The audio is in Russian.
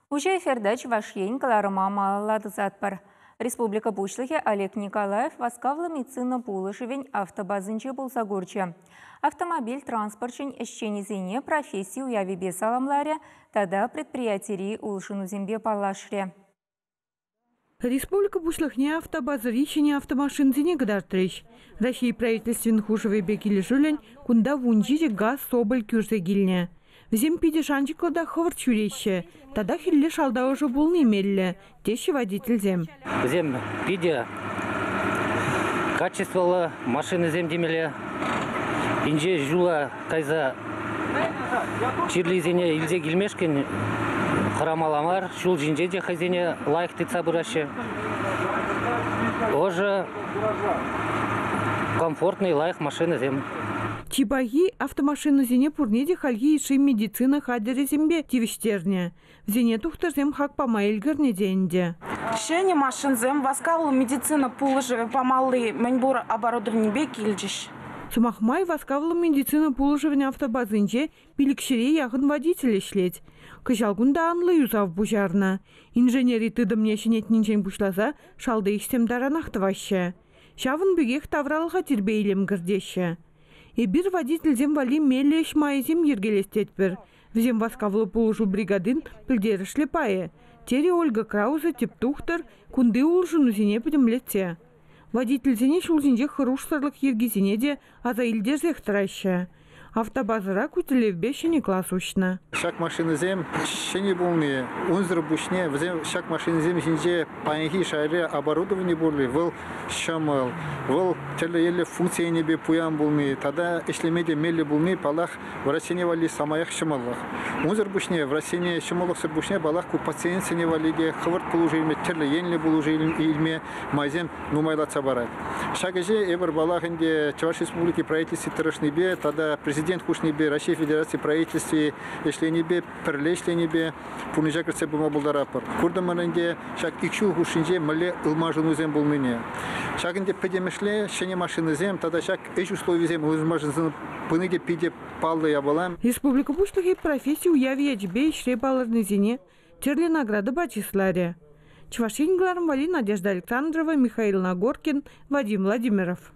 Уже эфирда Чувашьень Каларыма Маладзатпар. Республика Бушлыхе Олег Николаев васкавлы мицина пулышевень автобазынче булсагурча. Автомобиль транспортшень эшченезене профессии уявибе саламларе, тада предприятии улшыну зембе палашре. Республика Бушлыхне автобазы речения автомашин зене гадартрыш. Россия правительствен хушевый бекили жулень, кунда вунжире газ соболь кюрзе гильне. Взем пиде шанчикода ховар чуреща, тада хилле шалда уже был немелле, тещи водитель зем. Взем пиде качествовала машины зем демеле, инже жула кайза чирлизене илзе гильмешкен храмаламар, шул жинжеде хазине лайк тыца бураше. Тоже комфортный лайк машины зем. Чибаги автомашину зене пурнеде хальги иши медицина хадере зембе тивиштерне. В зене тухтар зем хак помайльгерне денде. Шене машин зем васкавл медицина пулыжеве помалы маньбур оборудование беки ильджиш. Сумахмай васкавл медицина пулыжевне автобазынче пиликшире яхын водитель ишлеть. Кыжалгунда анлы юзав бужарна. Инженери тыдым нешенет нинчен бушлаза шалды ихсем даранахты ваще. Шавын бегех тавралға тирбейлем гырдеше. И бир водитель зем вали мелеш майзем ергелестет бір. Взем васкавлы пулыжу бригадин пілдері шлепае. Тере Ольга Краузе тептухтар кунды улжыну зене підімлетсе. Водитель зене шулзинже хыруштарлық ергезене де аза илдер зехтыраща. Автобазыра кутилев бешені класс учна. Шак машины зем шени болны, унзыр бушне, шак машины зем жинже панихи шайре оборудование болы, выл шамал, выл теле функции небе пуян болны, тогда эшлемеде мелли болны, палах в России вали самаях шамалах. Унзыр бушне, в России шамалах сыр бушне, балах ку пациенты не валиде, хварт полужильме, теле енли полужильме, илме, майзем нумайлаца барат. Шак же эбер балах инде Чуваш республики правительстве тырышнебе, тогда президент Хушнебе, Россия Федерации правительстве, если небе, перлешли небе, пунижакрце бумабулдарапор. Курдамананде, шак икшу хушинже, мале илмажину зем был ныне. Шагинде педемешле, шене машины зем, тогда шак эш условия зем, илмажин пыныде пиде палды ябалам. Республика Бушлыхе профессию уяви ячбе и шребаларны зене, терли награды бачисларе. Чувашьень Гларм Вали, Надежда Александрова, Михаил Нагоркин, Вадим Владимиров.